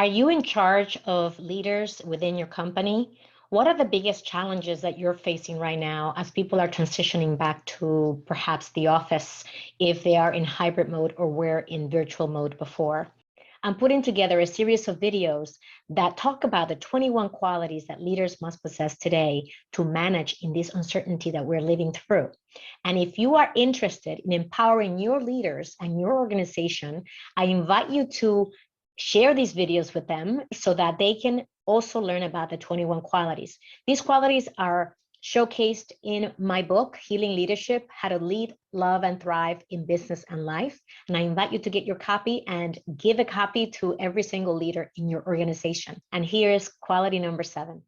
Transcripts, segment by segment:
Are you in charge of leaders within your company? What are the biggest challenges that you're facing right now as people are transitioning back to perhaps the office if they are in hybrid mode or were in virtual mode before? I'm putting together a series of videos that talk about the 21 qualities that leaders must possess today to manage in this uncertainty that we're living through. And if you are interested in empowering your leaders and your organization, I invite you to share these videos with them so that they can also learn about the 21 qualities. These qualities are showcased in my book, Healing Leadership: How to Lead, Love, and Thrive in Business and Life. And I invite you to get your copy and give a copy to every single leader in your organization. And here's quality number 7.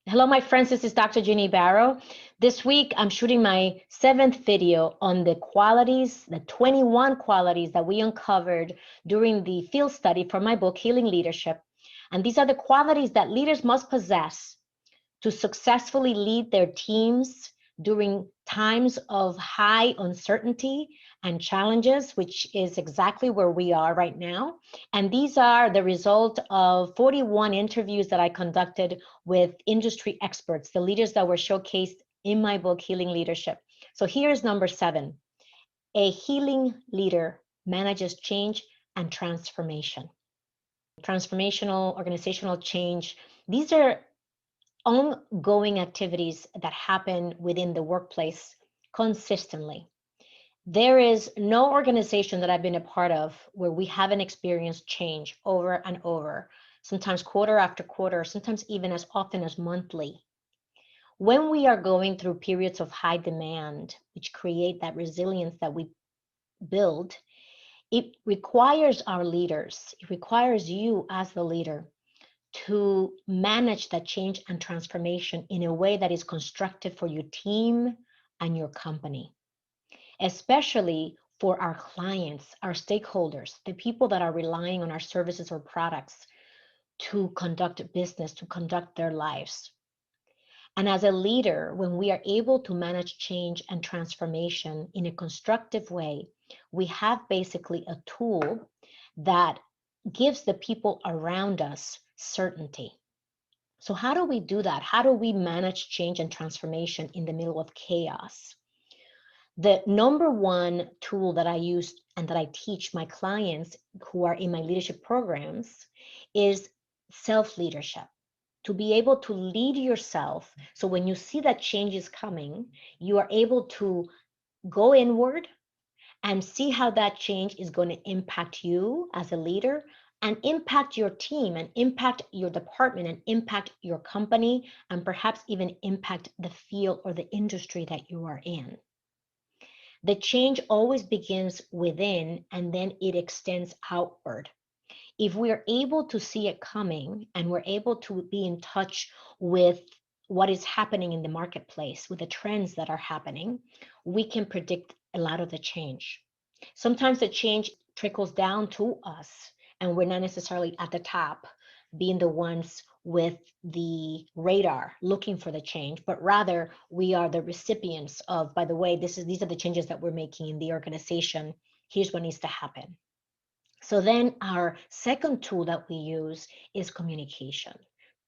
Hello, my friends. This is Dr. Ginny Barrow. This week, I'm shooting my 7th video on the qualities, the 21 qualities that we uncovered during the field study for my book, Healing Leadership. And these are the qualities that leaders must possess to successfully lead their teams during times of high uncertainty and challenges, which is exactly where we are right now. And these are the result of 41 interviews that I conducted with industry experts, the leaders that were showcased in my book, Healing Leadership. So here's number 7. A healing leader manages change and transformation. Transformational organizational change. These are ongoing activities that happen within the workplace consistently. There is no organization that I've been a part of where we haven't experienced change over and over, sometimes quarter after quarter, sometimes even as often as monthly. When we are going through periods of high demand, which create that resilience that we build, it requires our leaders, it requires you as the leader to manage that change and transformation in a way that is constructive for your team and your company, especially for our clients, our stakeholders, the people that are relying on our services or products to conduct business, to conduct their lives. And as a leader, when we are able to manage change and transformation in a constructive way, we have basically a tool that gives the people around us certainty. So how do we do that? How do we manage change and transformation in the middle of chaos? The number one tool that I use and that I teach my clients who are in my leadership programs is self-leadership. To be able to lead yourself. So when you see that change is coming, you are able to go inward and see how that change is going to impact you as a leader and impact your team and impact your department and impact your company and perhaps even impact the field or the industry that you are in. The change always begins within and then it extends outward. If we're able to see it coming and we're able to be in touch with what is happening in the marketplace, with the trends that are happening, we can predict a lot of the change. Sometimes the change trickles down to us, and we're not necessarily at the top, being the ones with the radar looking for the change, but rather we are the recipients of, by the way, these are the changes that we're making in the organization. Here's what needs to happen. So then our second tool that we use is communication,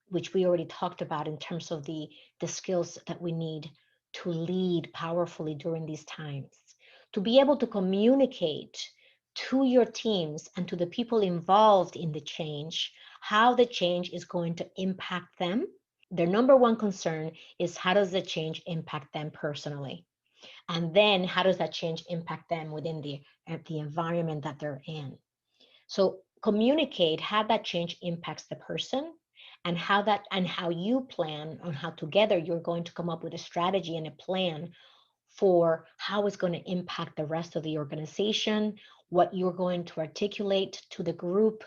which we already talked about in terms of the skills that we need to lead powerfully during these times. To be able to communicate to your teams and to the people involved in the change, how the change is going to impact them. Their number one concern is how does the change impact them personally? And then how does that change impact them within the environment that they're in? So communicate how that change impacts the person and how you plan on how together you're going to come up with a strategy and a plan for how it's going to impact the rest of the organization, what you're going to articulate to the group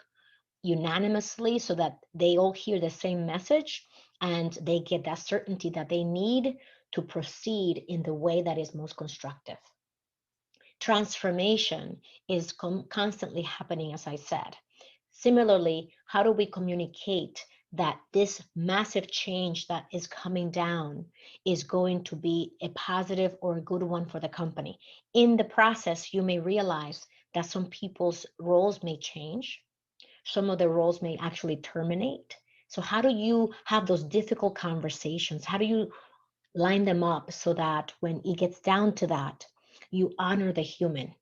unanimously so that they all hear the same message and they get that certainty that they need to proceed in the way that is most constructive. Transformation is constantly happening, as I said. Similarly, how do we communicate that this massive change that is coming down is going to be a positive or a good one for the company? In the process, you may realize that some people's roles may change. Some of the roles may actually terminate. So how do you have those difficult conversations? How do you line them up so that when it gets down to that, you honor the human,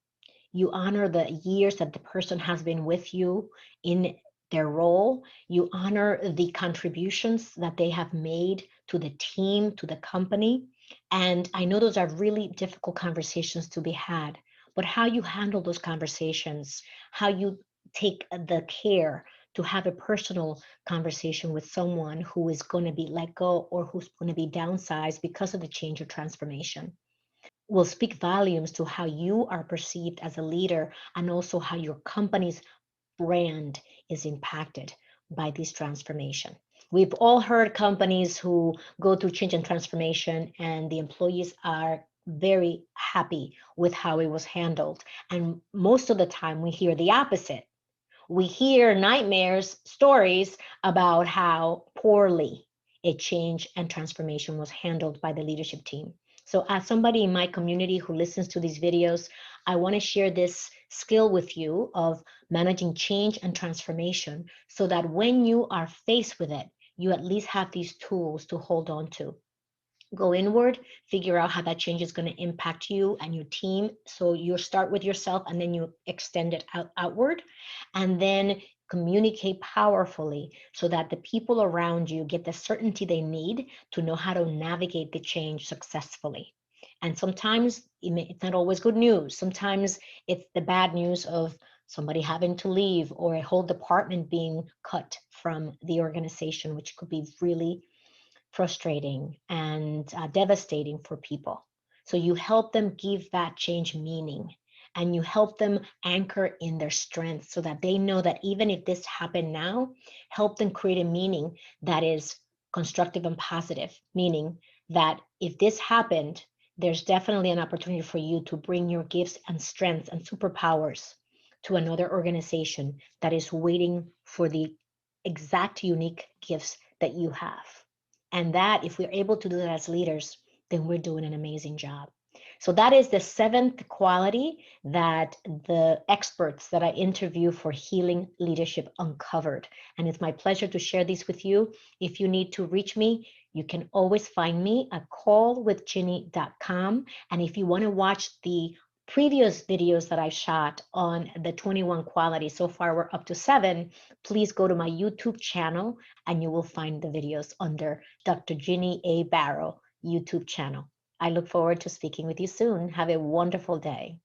you honor the years that the person has been with you in their role, you honor the contributions that they have made to the team, to the company. And I know those are really difficult conversations to be had, but how you handle those conversations, how you take the care to have a personal conversation with someone who is going to be let go or who's going to be downsized because of the change or transformation will speak volumes to how you are perceived as a leader and also how your company's brand is impacted by this transformation. We've all heard companies who go through change and transformation, and the employees are very happy with how it was handled. And most of the time, we hear the opposite. We hear nightmares, stories about how poorly a change and transformation was handled by the leadership team. So, as somebody in my community who listens to these videos, I want to share this skill with you of managing change and transformation so that when you are faced with it, you at least have these tools to hold on to. Go inward, figure out how that change is going to impact you and your team. So you start with yourself and then you extend it outward, and then communicate powerfully so that the people around you get the certainty they need to know how to navigate the change successfully. And sometimes it's not always good news. Sometimes it's the bad news of somebody having to leave or a whole department being cut from the organization, which could be really frustrating and devastating for people. So you help them give that change meaning, and you help them anchor in their strengths so that they know that even if this happened now, help them create a meaning that is constructive and positive, meaning that if this happened, there's definitely an opportunity for you to bring your gifts and strengths and superpowers to another organization that is waiting for the exact unique gifts that you have. And that, if we're able to do that as leaders, then we're doing an amazing job. So that is the seventh quality that the experts that I interview for Healing Leadership uncovered. And it's my pleasure to share these with you. If you need to reach me, you can always find me at callwithginny.com. And if you want to watch the previous videos that I shot on the 21 qualities, so far we're up to 7, please go to my YouTube channel and you will find the videos under Dr. Ginny A. Barrow YouTube channel. I look forward to speaking with you soon. Have a wonderful day.